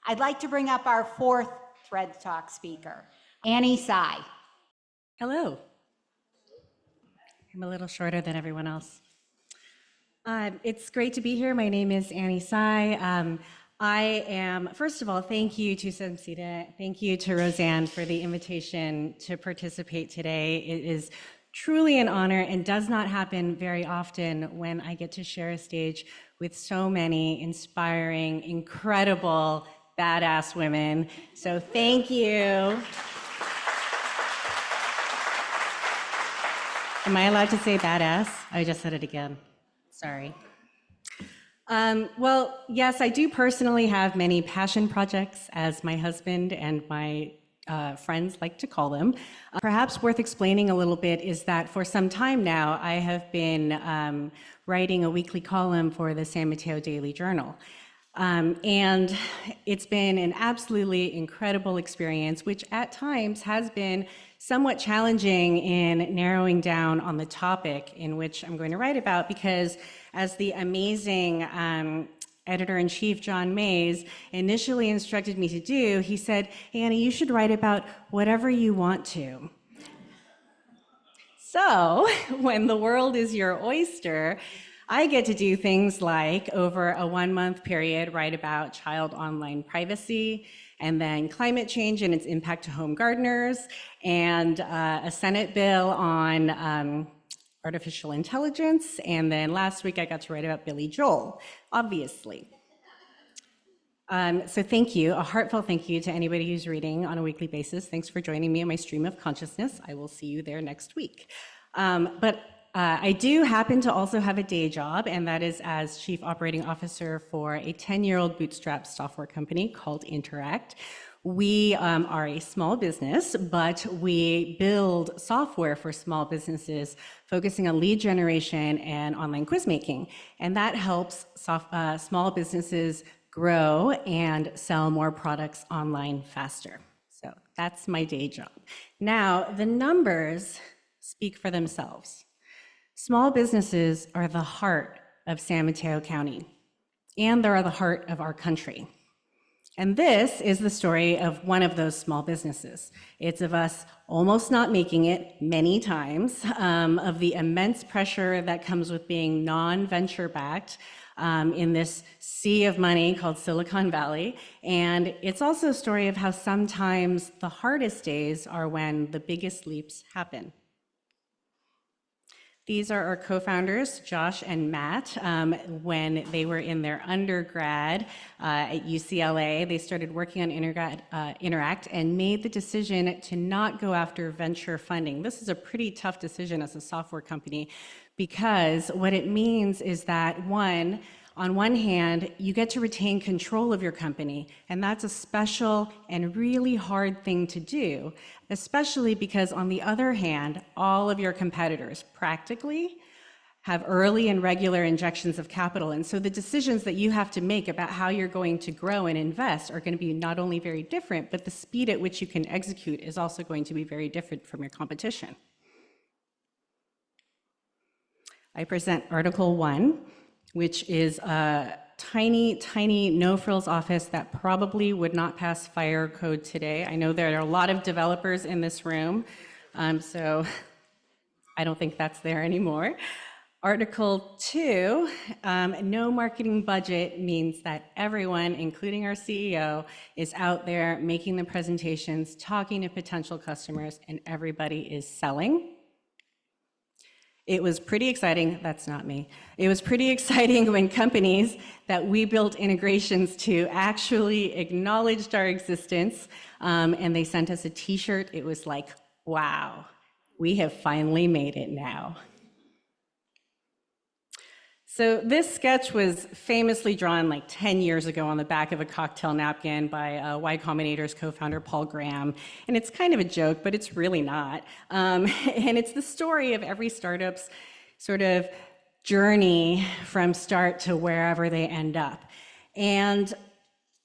I'd like to bring up our fourth THRED Talk speaker, Tsai. Hello. I'm a little shorter than everyone else. It's great to be here. My name is Tsai. First of all, thank you to SAMCEDA. Thank you to Roseanne for the invitation to participate today. It is truly an honor and does not happen very often when I get to share a stage with so many inspiring, incredible, badass women. So thank you. Am I allowed to say badass? I just said it again. Sorry. Well, yes, I do personally have many passion projects, as my husband and my friends like to call them. Perhaps worth explaining a little bit is that for some time now, I have been writing a weekly column for the San Mateo Daily Journal. And it's been an absolutely incredible experience, which at times has been somewhat challenging in narrowing down on the topic in which I'm going to write about, because as the amazing editor-in-chief John Mays initially instructed me to do, he said, "Hey, Annie, you should write about whatever you want to." So when the world is your oyster, I get to do things like, over a 1-month period, write about child online privacy, and then climate change and its impact to home gardeners, and a Senate bill on artificial intelligence, and then last week I got to write about Billy Joel, obviously. So thank you, a heartfelt thank you to anybody who's reading on a weekly basis. Thanks for joining me in my stream of consciousness. I will see you there next week. I do happen to also have a day job, and that is as Chief Operating Officer for a 10-year-old bootstrap software company called Interact. We are a small business, but we build software for small businesses focusing on lead generation and online quiz making. And that helps small businesses grow and sell more products online faster. So that's my day job. Now, the numbers speak for themselves. Small businesses are the heart of San Mateo County, and they're the heart of our country. And this is the story of one of those small businesses. It's of us almost not making it many times, of the immense pressure that comes with being non-venture backed in this sea of money called Silicon Valley. And it's also a story of how sometimes the hardest days are when the biggest leaps happen. These are our co-founders, Josh and Matt. When they were in their undergrad at UCLA, they started working on Interact and made the decision to not go after venture funding. This is a pretty tough decision as a software company, because what it means is that, on one hand, you get to retain control of your company, and that's a special and really hard thing to do, especially because, on the other hand, all of your competitors practically have early and regular injections of capital. And so the decisions that you have to make about how you're going to grow and invest are going to be not only very different, but the speed at which you can execute is also going to be very different from your competition. I present Article 1, which is a tiny, tiny no-frills office that probably would not pass fire code today. I know there are a lot of developers in this room, so I don't think that's there anymore. Article 2, no marketing budget, means that everyone, including our CEO, is out there making the presentations, talking to potential customers, and everybody is selling. It was pretty exciting, that's not me. It was pretty exciting when companies that we built integrations to actually acknowledged our existence, and they sent us a t-shirt. It was like, wow, we have finally made it now. So this sketch was famously drawn like 10 years ago on the back of a cocktail napkin by Y Combinator's co-founder Paul Graham. And it's kind of a joke, but it's really not. And it's the story of every startup's sort of journey from start to wherever they end up. And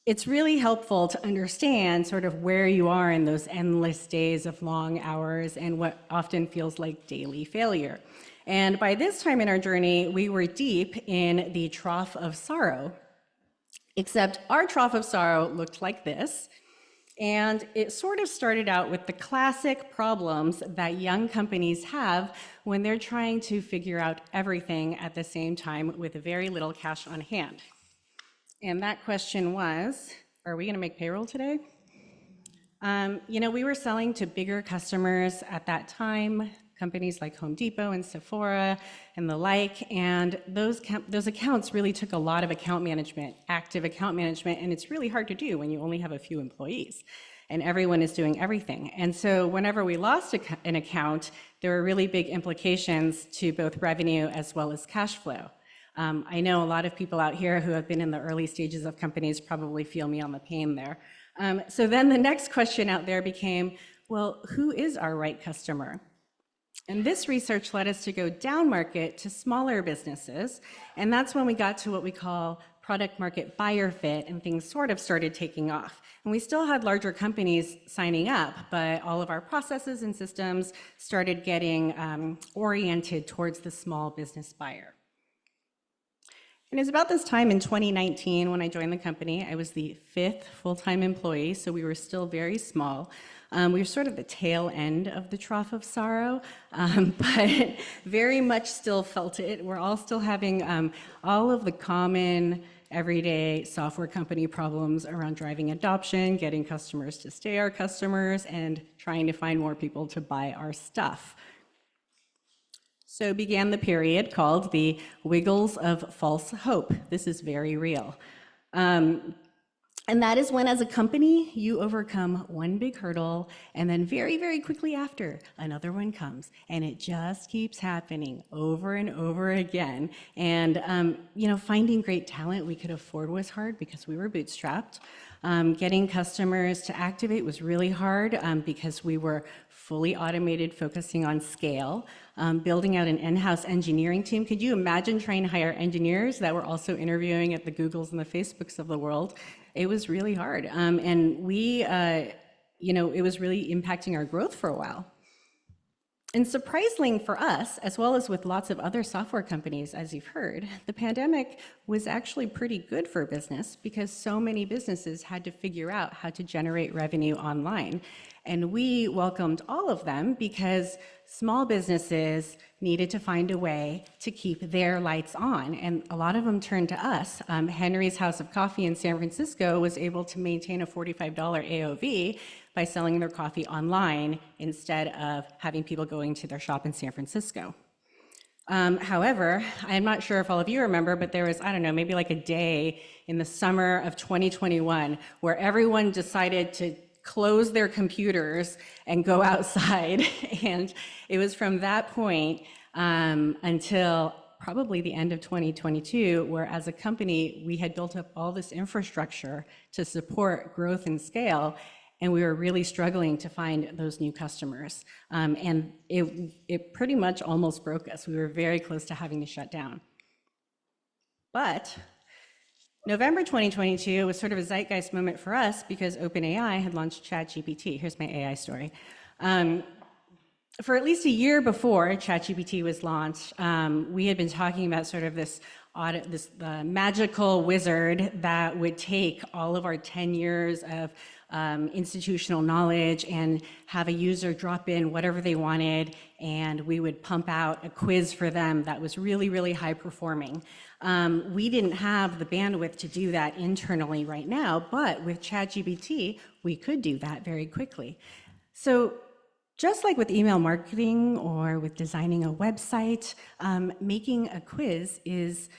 it's really helpful to understand sort of where you are in those endless days of long hours and what often feels like daily failure. And by this time in our journey, we were deep in the trough of sorrow. Except our trough of sorrow looked like this. And it sort of started out with the classic problems that young companies have when they're trying to figure out everything at the same time with very little cash on hand. And that question was, are we gonna make payroll today? We were selling to bigger customers at that time, companies like Home Depot and Sephora and the like, and those accounts really took a lot of account management, active account management, and it's really hard to do when you only have a few employees and everyone is doing everything. And so whenever we lost an account, there were really big implications to both revenue as well as cash flow. I know a lot of people out here who have been in the early stages of companies probably feel me on the pain there. So then the next question out there became, well, who is our right customer? And this research led us to go down market to smaller businesses, and that's when we got to what we call product market buyer fit, and things sort of started taking off. And we still had larger companies signing up, but all of our processes and systems started getting oriented towards the small business buyer. And it was about this time in 2019 when I joined the company. I was the 5th full-time employee, so we were still very small. We were sort of the tail end of the trough of sorrow, but very much still felt it. We're all still having all of the common everyday software company problems around driving adoption, getting customers to stay our customers, and trying to find more people to buy our stuff. So began the period called the Wiggles of False Hope. This is very real. And that is when, as a company, you overcome one big hurdle, and then very, very quickly after, another one comes, and it just keeps happening over and over again. And finding great talent we could afford was hard because we were bootstrapped. Getting customers to activate was really hard because we were fully automated, focusing on scale. Building out an in-house engineering team. Could you imagine trying to hire engineers that were also interviewing at the Googles and the Facebooks of the world? It was really hard. And we, it was really impacting our growth for a while. And surprisingly for us, as well as with lots of other software companies, as you've heard, the pandemic was actually pretty good for business because so many businesses had to figure out how to generate revenue online. And we welcomed all of them because small businesses needed to find a way to keep their lights on. And a lot of them turned to us. Henry's House of Coffee in San Francisco was able to maintain a $45 AOV by selling their coffee online instead of having people going to their shop in San Francisco. However, I'm not sure if all of you remember, but there was, I don't know, maybe like a day in the summer of 2021 where everyone decided to close their computers and go outside. And it was from that point until probably the end of 2022, where as a company, we had built up all this infrastructure to support growth and scale, and we were really struggling to find those new customers. And it pretty much almost broke us. We were very close to having to shut down. But November 2022 was sort of a zeitgeist moment for us because OpenAI had launched ChatGPT. Here's my AI story. For at least a year before ChatGPT was launched, we had been talking about sort of this magical wizard that would take all of our 10 years of institutional knowledge and have a user drop in whatever they wanted, and we would pump out a quiz for them that was really, really high performing. We didn't have the bandwidth to do that internally right now, but with ChatGPT, we could do that very quickly. So just like with email marketing or with designing a website, making a quiz is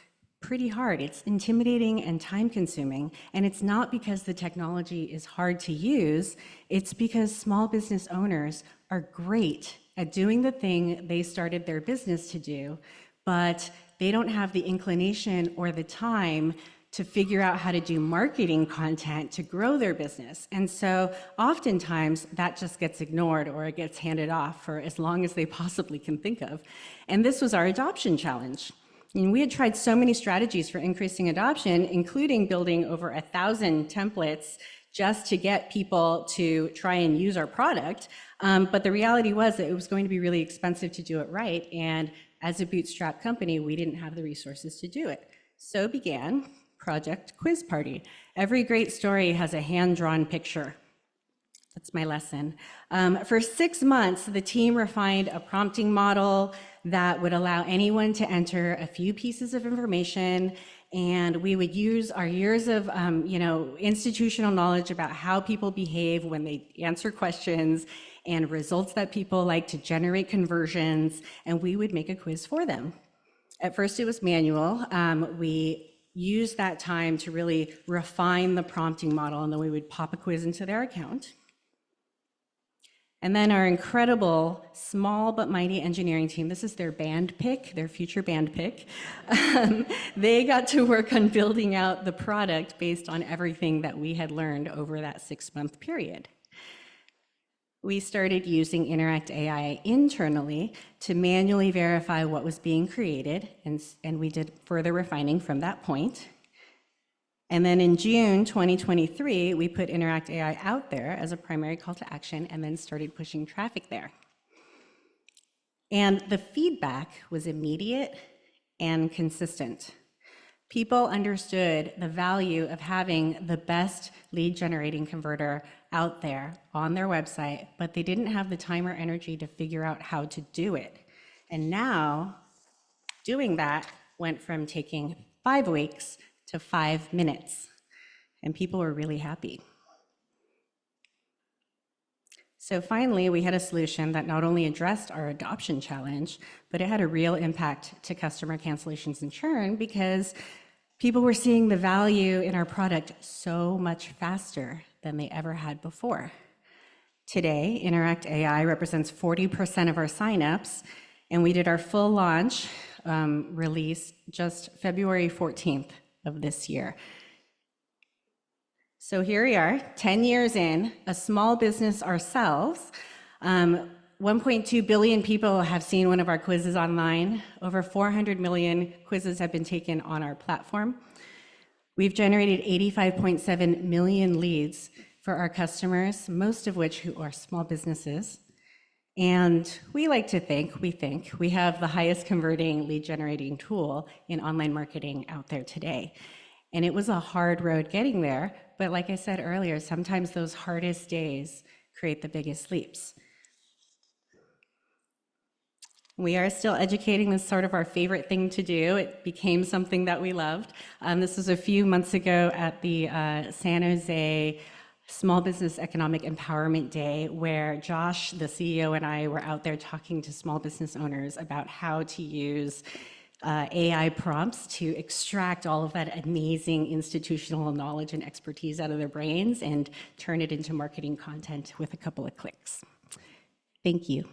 pretty hard. It's intimidating and time consuming, and it's not because the technology is hard to use, it's because small business owners are great at doing the thing they started their business to do, but they don't have the inclination or the time to figure out how to do marketing content to grow their business. And so oftentimes that just gets ignored or it gets handed off for as long as they possibly can think of. And this was our adoption challenge. And we had tried so many strategies for increasing adoption, including building over 1,000 templates just to get people to try and use our product. But the reality was that it was going to be really expensive to do it right. And as a bootstrap company, we didn't have the resources to do it. So began Project Quiz Party. Every great story has a hand-drawn picture. That's my lesson. For 6 months, the team refined a prompting model that would allow anyone to enter a few pieces of information, and we would use our years of institutional knowledge about how people behave when they answer questions and results that people like to generate conversions, and we would make a quiz for them. At first, it was manual. We used that time to really refine the prompting model, and then we would pop a quiz into their account. And then our incredible small but mighty engineering team, this is their band pick, their future band pick. They got to work on building out the product based on everything that we had learned over that 6-month period. We started using Interact AI internally to manually verify what was being created, and we did further refining from that point. And then in June 2023, we put Interact AI out there as a primary call to action and then started pushing traffic there. And the feedback was immediate and consistent. People understood the value of having the best lead generating converter out there on their website, but they didn't have the time or energy to figure out how to do it. And now, doing that went from taking 5 weeks to 5 minutes, and people were really happy. So finally, we had a solution that not only addressed our adoption challenge, but it had a real impact to customer cancellations and churn because people were seeing the value in our product so much faster than they ever had before. Today, Interact AI represents 40% of our signups, and we did our full launch release just February 14th of this year. So here we are, 10 years in, a small business ourselves. 1.2 billion people have seen one of our quizzes online. Over 400 million quizzes have been taken on our platform. We've generated 85.7 million leads for our customers, most of which who are small businesses. And we like to think, we have the highest converting lead generating tool in online marketing out there today. And it was a hard road getting there, but like I said earlier, sometimes those hardest days create the biggest leaps. We are still educating. This is sort of our favorite thing to do. It became something that we loved. This was a few months ago at the San Jose Small Business Economic Empowerment Day, where Josh, the CEO, and I were out there talking to small business owners about how to use AI prompts to extract all of that amazing institutional knowledge and expertise out of their brains and turn it into marketing content with a couple of clicks. Thank you.